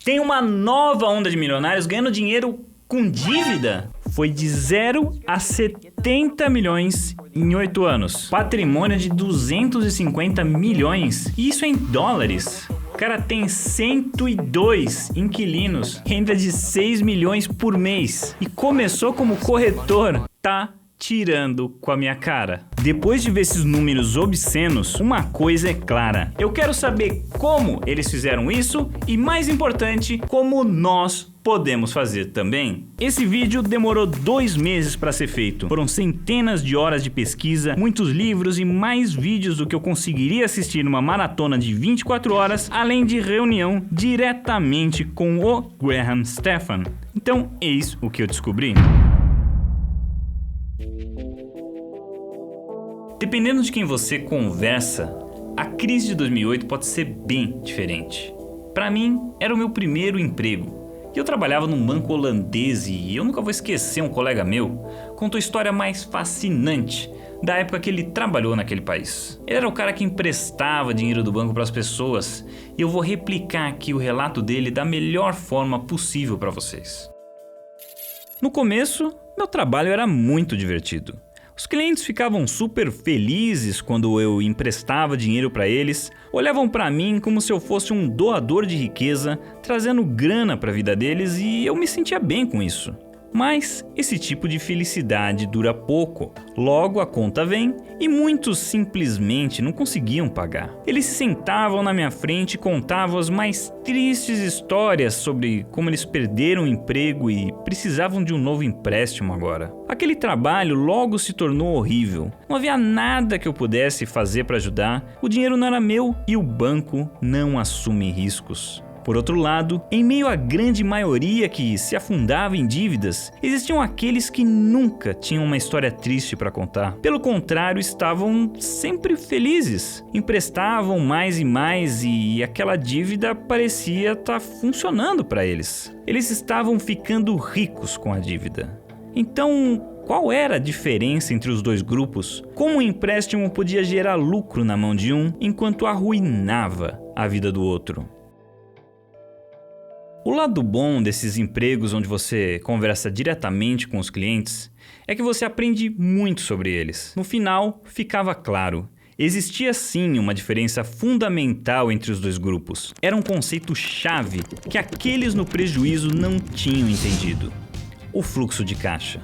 Tem uma nova onda de milionários ganhando dinheiro com dívida. Foi de 0 a 70 milhões em 8 anos. Patrimônio de 250 milhões. E isso é em dólares. O cara tem 102 inquilinos, renda de 6 milhões por mês. E começou como corretor. Tá tirando com a minha cara. Depois de ver esses números obscenos, uma coisa é clara. Eu quero saber como eles fizeram isso e, mais importante, como nós podemos fazer também. Esse vídeo demorou 2 meses para ser feito. Foram centenas de horas de pesquisa, muitos livros e mais vídeos do que eu conseguiria assistir numa maratona de 24 horas, além de reunião diretamente com o Graham Stephan. Então, eis o que eu descobri. Dependendo de quem você conversa, a crise de 2008 pode ser bem diferente. Para mim, era o meu primeiro emprego. Eu trabalhava num banco holandês e eu nunca vou esquecer um colega meu contou a história mais fascinante da época que ele trabalhou naquele país. Ele era o cara que emprestava dinheiro do banco para as pessoas e eu vou replicar aqui o relato dele da melhor forma possível para vocês. No começo, meu trabalho era muito divertido. Os clientes ficavam super felizes quando eu emprestava dinheiro para eles, olhavam para mim como se eu fosse um doador de riqueza, trazendo grana para a vida deles e eu me sentia bem com isso. Mas esse tipo de felicidade dura pouco. Logo a conta vem e muitos simplesmente não conseguiam pagar. Eles se sentavam na minha frente e contavam as mais tristes histórias sobre como eles perderam o emprego e precisavam de um novo empréstimo agora. Aquele trabalho logo se tornou horrível. Não havia nada que eu pudesse fazer para ajudar, o dinheiro não era meu e o banco não assume riscos. Por outro lado, em meio à grande maioria que se afundava em dívidas, existiam aqueles que nunca tinham uma história triste para contar. Pelo contrário, estavam sempre felizes. Emprestavam mais e mais e aquela dívida parecia estar funcionando para eles. Eles estavam ficando ricos com a dívida. Então, qual era a diferença entre os dois grupos? Como o empréstimo podia gerar lucro na mão de um enquanto arruinava a vida do outro? O lado bom desses empregos onde você conversa diretamente com os clientes é que você aprende muito sobre eles. No final, ficava claro. Existia sim uma diferença fundamental entre os dois grupos. Era um conceito-chave que aqueles no prejuízo não tinham entendido: o fluxo de caixa.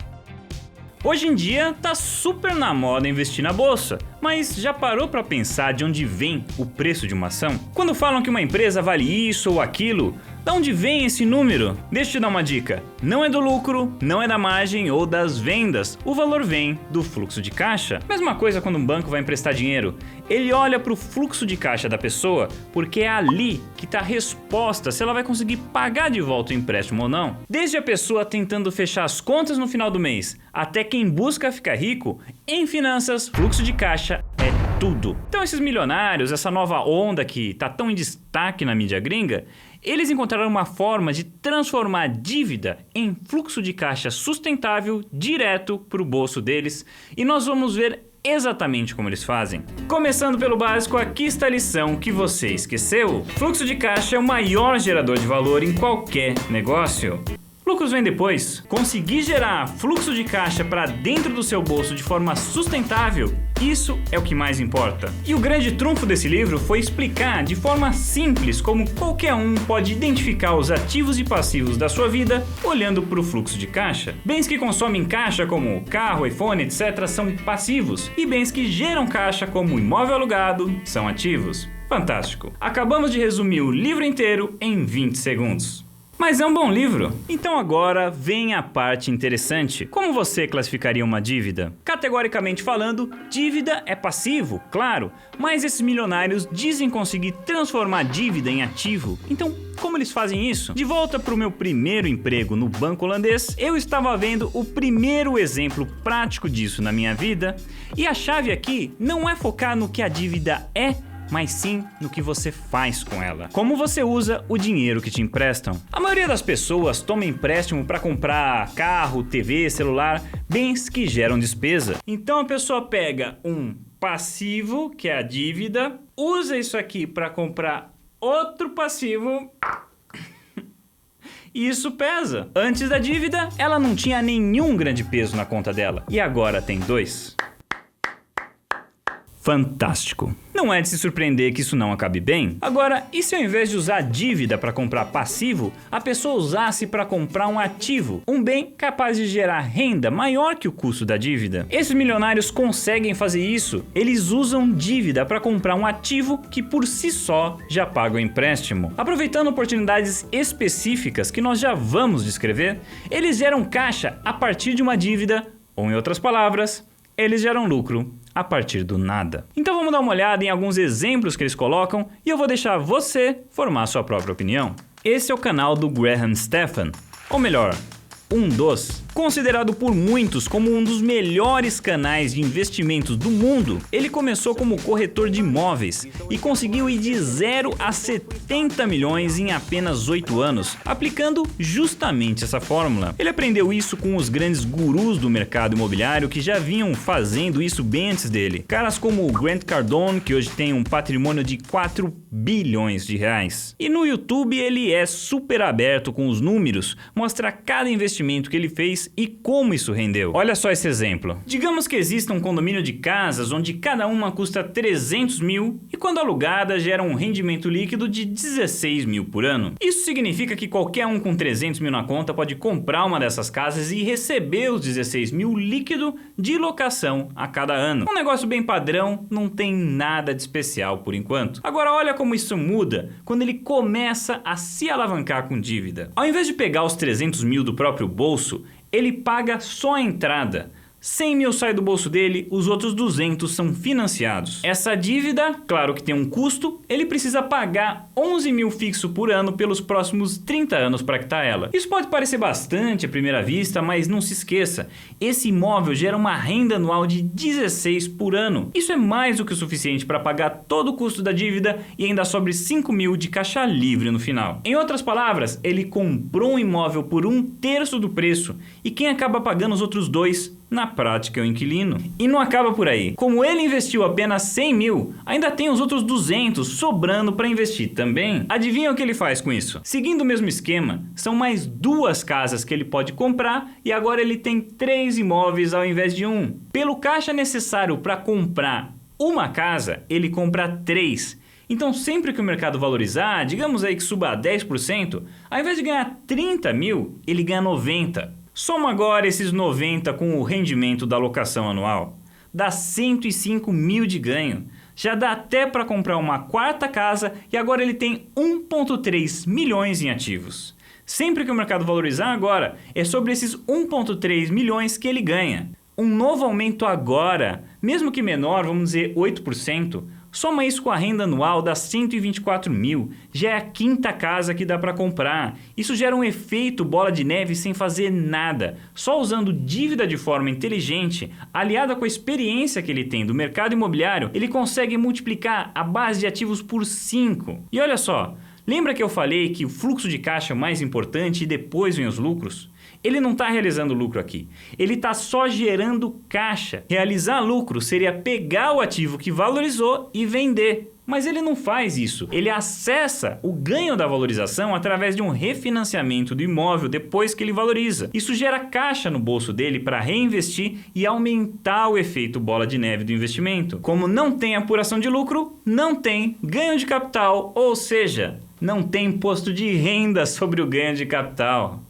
Hoje em dia tá super na moda investir na bolsa, mas já parou para pensar de onde vem o preço de uma ação? Quando falam que uma empresa vale isso ou aquilo, de onde vem esse número? Deixa eu te dar uma dica. Não é do lucro, não é da margem ou das vendas. O valor vem do fluxo de caixa. Mesma coisa quando um banco vai emprestar dinheiro. Ele olha para o fluxo de caixa da pessoa porque é ali que está a resposta se ela vai conseguir pagar de volta o empréstimo ou não. Desde a pessoa tentando fechar as contas no final do mês até quem busca ficar rico, em finanças, fluxo de caixa é tudo. Então esses milionários, essa nova onda que está tão em destaque na mídia gringa, eles encontraram uma forma de transformar a dívida em fluxo de caixa sustentável direto para o bolso deles e nós vamos ver exatamente como eles fazem. Começando pelo básico, aqui está a lição que você esqueceu. Fluxo de caixa é o maior gerador de valor em qualquer negócio. Lucros vem depois. Conseguir gerar fluxo de caixa para dentro do seu bolso de forma sustentável, isso é o que mais importa. E o grande trunfo desse livro foi explicar de forma simples como qualquer um pode identificar os ativos e passivos da sua vida olhando para o fluxo de caixa. Bens que consomem caixa, como carro, iPhone, etc., são passivos. E bens que geram caixa, como imóvel alugado, são ativos. Fantástico! Acabamos de resumir o livro inteiro em 20 segundos. Mas é um bom livro. Então agora vem a parte interessante. Como você classificaria uma dívida? Categoricamente falando, dívida é passivo, claro, mas esses milionários dizem conseguir transformar dívida em ativo. Então, como eles fazem isso? De volta para o meu primeiro emprego no banco holandês, eu estava vendo o primeiro exemplo prático disso na minha vida, e a chave aqui não é focar no que a dívida é, mas sim no que você faz com ela. Como você usa o dinheiro que te emprestam. A maioria das pessoas toma empréstimo para comprar carro, TV, celular, bens que geram despesa. Então a pessoa pega um passivo, que é a dívida, usa isso aqui para comprar outro passivo e isso pesa. Antes da dívida, ela não tinha nenhum grande peso na conta dela, e agora tem 2. Fantástico. Não é de se surpreender que isso não acabe bem? Agora, e se ao invés de usar dívida para comprar passivo, a pessoa usasse para comprar um ativo, um bem capaz de gerar renda maior que o custo da dívida? Esses milionários conseguem fazer isso. Eles usam dívida para comprar um ativo que por si só já paga o empréstimo. Aproveitando oportunidades específicas que nós já vamos descrever, eles geram caixa a partir de uma dívida, ou em outras palavras, eles geram lucro a partir do nada. Então vamos dar uma olhada em alguns exemplos que eles colocam e eu vou deixar você formar sua própria opinião. Esse é o canal do Graham Stephan, ou melhor, um dos, considerado por muitos como um dos melhores canais de investimentos do mundo. Ele começou como corretor de imóveis e conseguiu ir de 0 a 70 milhões em apenas 8 anos, aplicando justamente essa fórmula. Ele aprendeu isso com os grandes gurus do mercado imobiliário que já vinham fazendo isso bem antes dele. Caras como o Grant Cardone, que hoje tem um patrimônio de 4 bilhões de reais. E no YouTube ele é super aberto com os números, mostra cada investimento que ele fez e como isso rendeu. Olha só esse exemplo. Digamos que exista um condomínio de casas onde cada uma custa 300 mil e quando alugada gera um rendimento líquido de 16 mil por ano. Isso significa que qualquer um com 300 mil na conta pode comprar uma dessas casas e receber os 16 mil líquido de locação a cada ano. Um negócio bem padrão, não tem nada de especial por enquanto. Agora olha como isso muda quando ele começa a se alavancar com dívida. Ao invés de pegar os 300 mil do próprio bolso, ele paga só a entrada. 100 mil sai do bolso dele, os outros 200 são financiados. Essa dívida, claro que tem um custo, ele precisa pagar 11 mil fixo por ano pelos próximos 30 anos para quitar ela. Isso pode parecer bastante à primeira vista, mas não se esqueça, esse imóvel gera uma renda anual de 16 por ano. Isso é mais do que o suficiente para pagar todo o custo da dívida e ainda sobre 5 mil de caixa livre no final. Em outras palavras, ele comprou um imóvel por 1/3 do preço e quem acaba pagando os outros 2 na prática é o inquilino. E não acaba por aí. Como ele investiu apenas 100 mil, ainda tem os outros 200 sobrando para investir também. Adivinha o que ele faz com isso? Seguindo o mesmo esquema, são mais 2 casas que ele pode comprar e agora ele tem 3 imóveis ao invés de 1. Pelo caixa necessário para comprar uma casa, ele compra 3. Então sempre que o mercado valorizar, digamos aí que suba a 10%, ao invés de ganhar 30 mil, ele ganha 90. Soma agora esses 90 com o rendimento da locação anual. Dá 105 mil de ganho. Já dá até para comprar uma 4ª casa e agora ele tem 1,3 milhões em ativos. Sempre que o mercado valorizar agora, é sobre esses 1,3 milhões que ele ganha. Um novo aumento agora, mesmo que menor, vamos dizer 8%, soma isso com a renda anual, dá 124 mil, já é a 5ª casa que dá para comprar. Isso gera um efeito bola de neve sem fazer nada, só usando dívida de forma inteligente, aliada com a experiência que ele tem do mercado imobiliário, ele consegue multiplicar a base de ativos por 5. E olha só, lembra que eu falei que o fluxo de caixa é o mais importante e depois vem os lucros? Ele não está realizando lucro aqui, ele está só gerando caixa. Realizar lucro seria pegar o ativo que valorizou e vender. Mas ele não faz isso, ele acessa o ganho da valorização através de um refinanciamento do imóvel depois que ele valoriza. Isso gera caixa no bolso dele para reinvestir e aumentar o efeito bola de neve do investimento. Como não tem apuração de lucro, não tem ganho de capital, ou seja, não tem imposto de renda sobre o ganho de capital.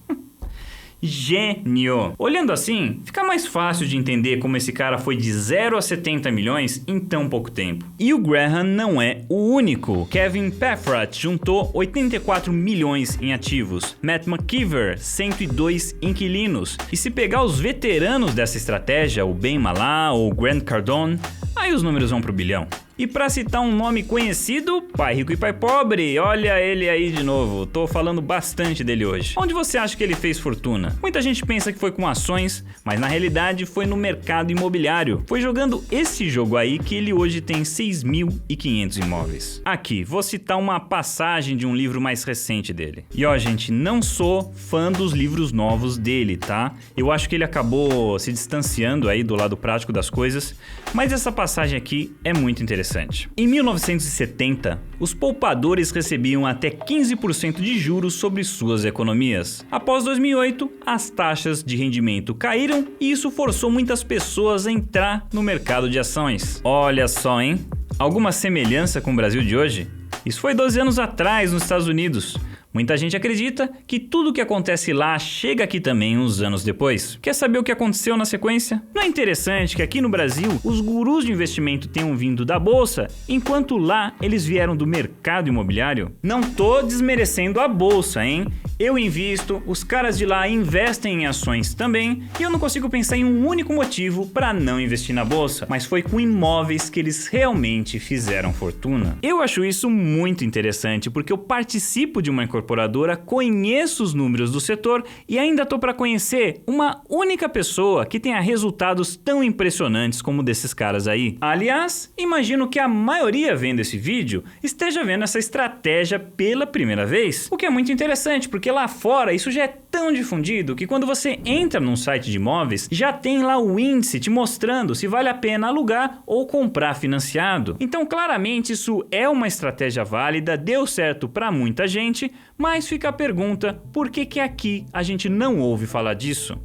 Gênio! Olhando assim, fica mais fácil de entender como esse cara foi de 0 a 70 milhões em tão pouco tempo. E o Graham não é o único. Kevin Paffrath juntou 84 milhões em ativos. Matt McKeever, 102 inquilinos. E se pegar os veteranos dessa estratégia, o Ben Mallah ou o Grant Cardone, aí os números vão pro bilhão. E para citar um nome conhecido, Pai Rico e Pai Pobre, olha ele aí de novo, tô falando bastante dele hoje. Onde você acha que ele fez fortuna? Muita gente pensa que foi com ações, mas na realidade foi no mercado imobiliário. Foi jogando esse jogo aí que ele hoje tem 6.500 imóveis. Aqui, vou citar uma passagem de um livro mais recente dele. E ó, gente, não sou fã dos livros novos dele, tá? Eu acho que ele acabou se distanciando aí do lado prático das coisas, mas essa passagem aqui é muito interessante. interessante. Em 1970, os poupadores recebiam até 15% de juros sobre suas economias. Após 2008, as taxas de rendimento caíram e isso forçou muitas pessoas a entrar no mercado de ações. Olha só, hein? Alguma semelhança com o Brasil de hoje? Isso foi 12 anos atrás nos Estados Unidos. Muita gente acredita que tudo o que acontece lá chega aqui também uns anos depois. Quer saber o que aconteceu na sequência? Não é interessante que aqui no Brasil os gurus de investimento tenham vindo da bolsa, enquanto lá eles vieram do mercado imobiliário? Não tô desmerecendo a bolsa, hein? Eu invisto, os caras de lá investem em ações também, e eu não consigo pensar em um único motivo para não investir na bolsa, mas foi com imóveis que eles realmente fizeram fortuna. Eu acho isso muito interessante, porque eu participo de uma incorporadora, conheço os números do setor e ainda tô para conhecer uma única pessoa que tenha resultados tão impressionantes como desses caras aí. Aliás, imagino que a maioria vendo esse vídeo esteja vendo essa estratégia pela primeira vez, o que é muito interessante, porque lá fora isso já é tão difundido que quando você entra num site de imóveis, já tem lá o índice te mostrando se vale a pena alugar ou comprar financiado. Então claramente isso é uma estratégia válida, deu certo para muita gente, mas fica a pergunta, por que aqui a gente não ouve falar disso?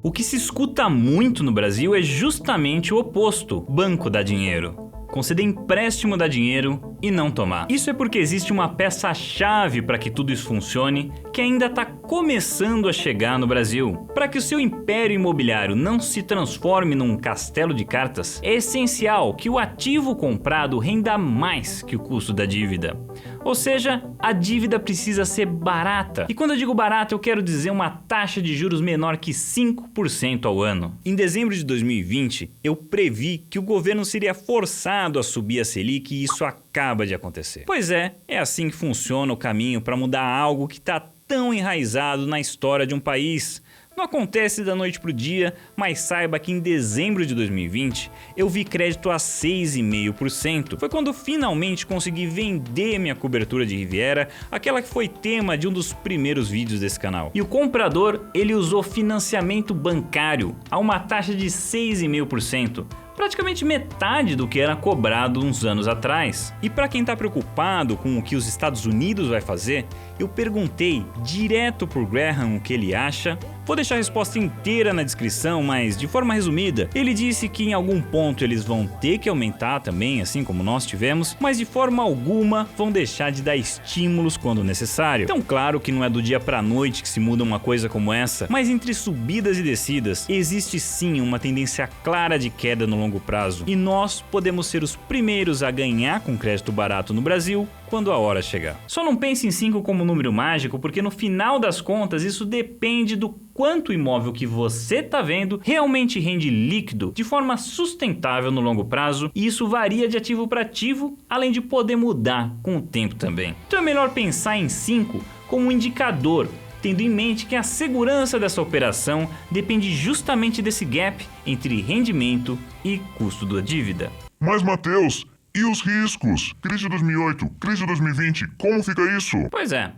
O que se escuta muito no Brasil é justamente o oposto: banco dá dinheiro. Conceder empréstimo dá dinheiro e não tomar. Isso é porque existe uma peça-chave para que tudo isso funcione que ainda está começando a chegar no Brasil. Para que o seu império imobiliário não se transforme num castelo de cartas, é essencial que o ativo comprado renda mais que o custo da dívida. Ou seja, a dívida precisa ser barata. E quando eu digo barata, eu quero dizer uma taxa de juros menor que 5% ao ano. Em dezembro de 2020, eu previ que o governo seria forçado a subir a Selic e isso acaba de acontecer. Pois é assim que funciona o caminho para mudar algo que está tão enraizado na história de um país. Não acontece da noite pro dia, mas saiba que em dezembro de 2020 eu vi crédito a 6,5%. Foi quando finalmente consegui vender minha cobertura de Riviera, aquela que foi tema de um dos primeiros vídeos desse canal. E o comprador, ele usou financiamento bancário a uma taxa de 6,5%. Praticamente metade do que era cobrado uns anos atrás. E para quem está preocupado com o que os Estados Unidos vai fazer, eu perguntei direto por Graham o que ele acha. Vou deixar a resposta inteira na descrição, mas de forma resumida, ele disse que em algum ponto eles vão ter que aumentar também, assim como nós tivemos, mas de forma alguma vão deixar de dar estímulos quando necessário. Então claro que não é do dia pra noite que se muda uma coisa como essa, mas entre subidas e descidas, existe sim uma tendência clara de queda no longo prazo. E nós podemos ser os primeiros a ganhar com crédito barato no Brasil quando a hora chegar. Só não pense em 5 como número mágico, porque no final das contas isso depende do quanto o imóvel que você está vendo realmente rende líquido de forma sustentável no longo prazo, e isso varia de ativo para ativo, além de poder mudar com o tempo também. Então é melhor pensar em 5 como um indicador, tendo em mente que a segurança dessa operação depende justamente desse gap entre rendimento e custo da dívida. Mas Matheus, e os riscos? Crise de 2008, crise de 2020, como fica isso? Pois é.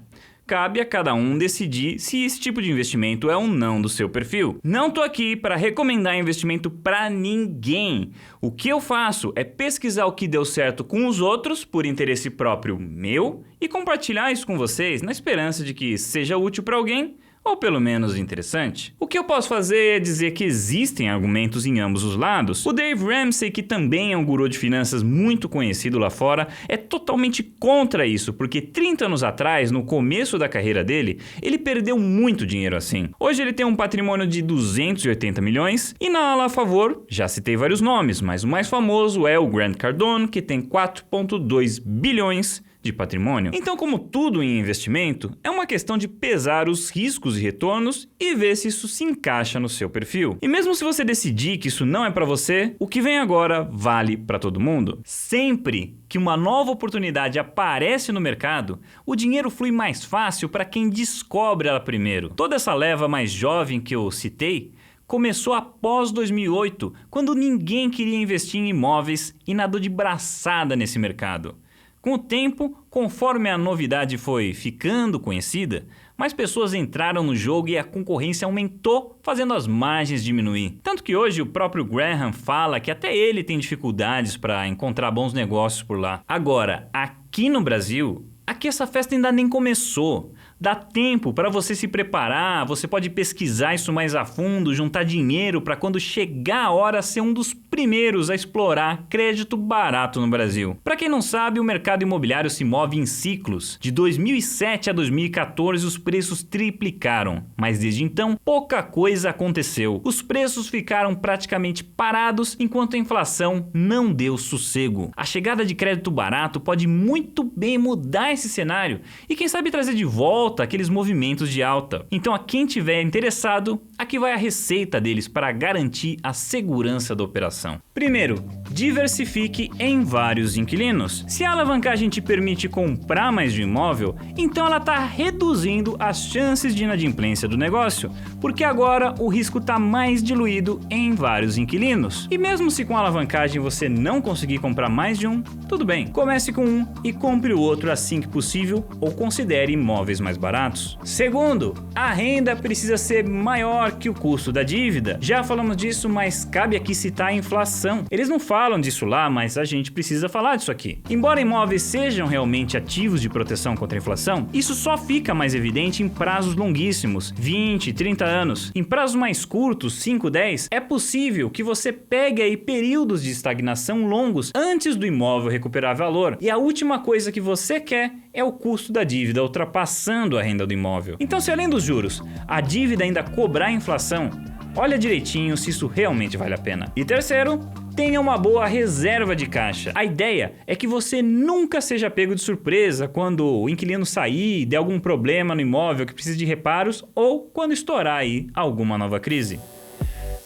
Cabe a cada um decidir se esse tipo de investimento é ou não do seu perfil. Não tô aqui para recomendar investimento para ninguém. O que eu faço é pesquisar o que deu certo com os outros por interesse próprio meu e compartilhar isso com vocês na esperança de que seja útil para alguém, ou pelo menos interessante. O que eu posso fazer é dizer que existem argumentos em ambos os lados. O Dave Ramsey, que também é um guru de finanças muito conhecido lá fora, é totalmente contra isso, porque 30 anos atrás, no começo da carreira dele, ele perdeu muito dinheiro assim. Hoje ele tem um patrimônio de 280 milhões e na ala a favor, já citei vários nomes, mas o mais famoso é o Grant Cardone, que tem 4,2 bilhões de patrimônio. Então, como tudo em investimento, é uma questão de pesar os riscos e retornos e ver se isso se encaixa no seu perfil. E mesmo se você decidir que isso não é para você, o que vem agora vale para todo mundo. Sempre que uma nova oportunidade aparece no mercado, o dinheiro flui mais fácil para quem descobre ela primeiro. Toda essa leva mais jovem que eu citei começou após 2008, quando ninguém queria investir em imóveis e nadou de braçada nesse mercado. Com o tempo, conforme a novidade foi ficando conhecida, mais pessoas entraram no jogo e a concorrência aumentou, fazendo as margens diminuir. Tanto que hoje o próprio Graham fala que até ele tem dificuldades para encontrar bons negócios por lá. Agora, aqui no Brasil, aqui essa festa ainda nem começou. Dá tempo para você se preparar, você pode pesquisar isso mais a fundo, juntar dinheiro para quando chegar a hora ser um dos primeiros a explorar crédito barato no Brasil. Para quem não sabe, o mercado imobiliário se move em ciclos. De 2007 a 2014 os preços triplicaram, mas desde então pouca coisa aconteceu. Os preços ficaram praticamente parados enquanto a inflação não deu sossego. A chegada de crédito barato pode muito bem mudar esse cenário e quem sabe trazer de volta aqueles movimentos de alta. Então a quem tiver interessado, aqui vai a receita deles para garantir a segurança da operação. Primeiro, diversifique em vários inquilinos. Se a alavancagem te permite comprar mais de um imóvel, então ela está reduzindo as chances de inadimplência do negócio, porque agora o risco está mais diluído em vários inquilinos. E mesmo se com a alavancagem você não conseguir comprar mais de um, tudo bem. Comece com um e compre o outro assim que possível ou considere imóveis mais baratos. Segundo, a renda precisa ser maior que o custo da dívida. Já falamos disso, mas cabe aqui citar a inflação. Eles não falam disso lá, mas a gente precisa falar disso aqui. Embora imóveis sejam realmente ativos de proteção contra a inflação, isso só fica mais evidente em prazos longuíssimos, 20, 30 anos. Em prazos mais curtos, 5, 10, é possível que você pegue aí períodos de estagnação longos antes do imóvel recuperar valor. E a última coisa que você quer é o custo da dívida ultrapassando a renda do imóvel. Então, se além dos juros, a dívida ainda cobrar a inflação, olha direitinho se isso realmente vale a pena. E terceiro, tenha uma boa reserva de caixa. A ideia é que você nunca seja pego de surpresa quando o inquilino sair, der algum problema no imóvel que precise de reparos ou quando estourar aí alguma nova crise.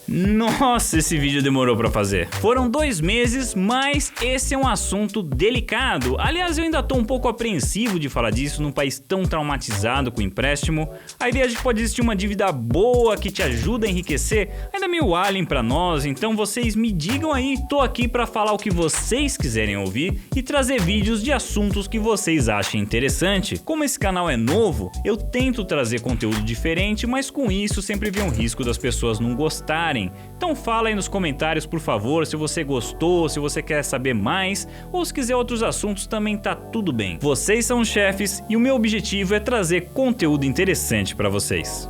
Nossa, esse vídeo demorou pra fazer. Foram 2 meses, mas esse é um assunto delicado. Aliás, eu ainda tô um pouco apreensivo de falar disso num país tão traumatizado com o empréstimo. A ideia de que pode existir uma dívida boa que te ajuda a enriquecer ainda é meio alien pra nós, então vocês me digam aí. Tô aqui pra falar o que vocês quiserem ouvir e trazer vídeos de assuntos que vocês achem interessante. Como esse canal é novo, eu tento trazer conteúdo diferente, mas com isso sempre vem um risco das pessoas não gostarem. Então fala aí nos comentários, por favor, se você gostou, se você quer saber mais ou se quiser outros assuntos também tá tudo bem. Vocês são os chefes e o meu objetivo é trazer conteúdo interessante para vocês.